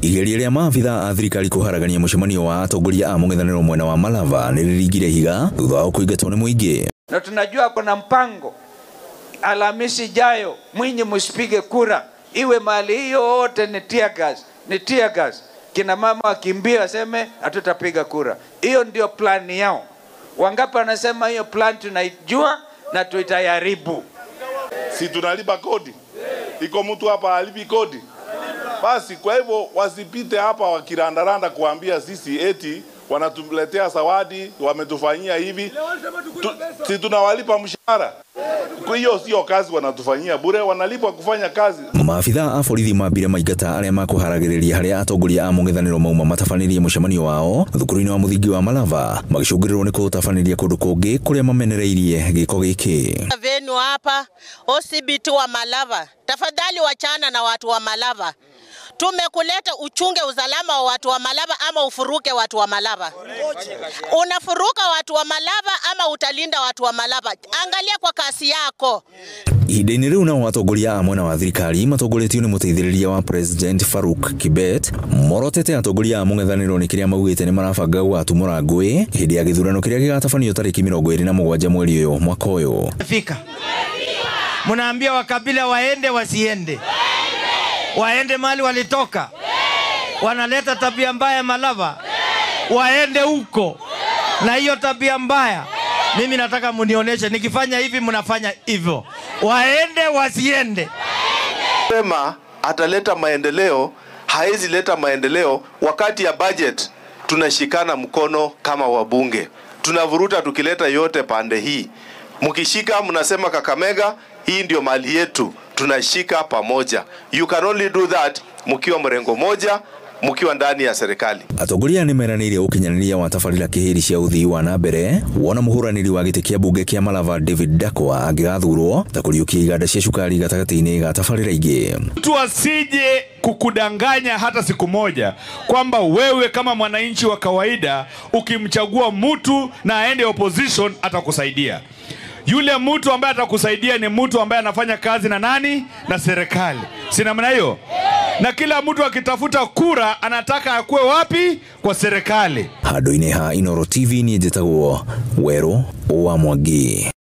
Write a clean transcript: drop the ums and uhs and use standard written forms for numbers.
Igeria rĩa maabitha a thirikari kuharagania mucemanio wa atongoria a mũng'ethanĩro mwena wa Malava nĩrĩringire higa thutha wa kũingatwo nĩ mũingĩ. Na tunajua kuna mpango Alhamisi ijayo Mwinyi msipige kura, iwe mali hiyo yote ni tear gas. Kina mama wakimbia waseme hatutapiga kura. Hiyo ndio plan yao. Wangapi wanasema hiyo plan tunaijua na tuitayaribu? Si tunalipa kodi? Iko mtu hapa alipi kodi? Basi kwa hivyo wasipite hapa wakirandaranda kuambia sisi eti wanatuletea zawadi, wametufanyia hivi. Si tunawalipa mshahara? Kwa hiyo sio kazi wanatufanyia bure, wanalipwa kufanya kazi. Maafitha a borithi mambire maingata arĩa makuharagĩrĩria harĩa atongoria a mũng'ethanĩro mauma matabanĩrie mũcemanio wao thukuru-inĩ wa mũthingi wa Malava, magĩcũngĩrĩrwo nĩ kũtabanĩria kũndũ kũngĩ kũrĩa mamenereirie gĩko gĩkĩ. Venu hapa OCBT wa Malava, tafadhali wachana na watu wa Malava. Tumekuleta uchunge usalama wa watu wa Malava ama ufuruke watu wa Malava. Unafuruka watu wa Malava ama utalinda watu wa Malava? Angalia kwa kasi yako. Ihinda-inĩ rĩu nao atongoria a mwena wa thirikari matongoretio nĩ mũteithĩrĩria wa President Farouk Kibet morotete atongoria a mũng'ethanĩro nĩ kĩrĩa maugĩte nĩ marabanga gũgatumũra ngũĩ hĩndĩ ya gĩthurano kĩrĩa gĩgatabanio tarĩki 27 mweri ũyũ mwaka ũyũ. Fika. Mnaambia wakabila waende wasiende? Waende mali walitoka. Wanaleta tabia mbaya Malava. Waende huko. Na hiyo tabia mbaya mimi nataka munionyeshe, nikifanya hivi mnafanya hivyo. Waende wasiende? Sema ataleta maendeleo, haezi leta maendeleo wakati ya budget tunashikana mkono kama wabunge. Tunavuruta tukileta yote pande hii. Mkishika mnasema Kakamega hii ndio mali yetu, tunashika pamoja. You can only do that mkiwa mrengo moja, mkiwa ndani ya serikali. Atongoria nĩ meranĩire ũkinyanĩria wa tabarĩra kĩhĩri cia ũthii wa nambere wona mũhũranĩri wa gĩtĩ kĩa bunge kĩa Malava David Dakwa angĩgathurwo ta kũriũkia iganda cia cukari gatagatĩ-inĩ ga tabarĩra ingĩ. Mtu asije kukudanganya hata siku moja kwamba wewe kama mwananchi wa kawaida ukimchagua mtu na aende opposition atakusaidia. Yule mtu ambaye atakusaidia ni mtu ambaye anafanya kazi na nani? Na serikali. Si namna hiyo? Na kila mtu akitafuta kura anataka akue wapi? Kwa serikali. Handũ-inĩ ha Inooro TV ni njĩtagwo Werũ wa Mwangi.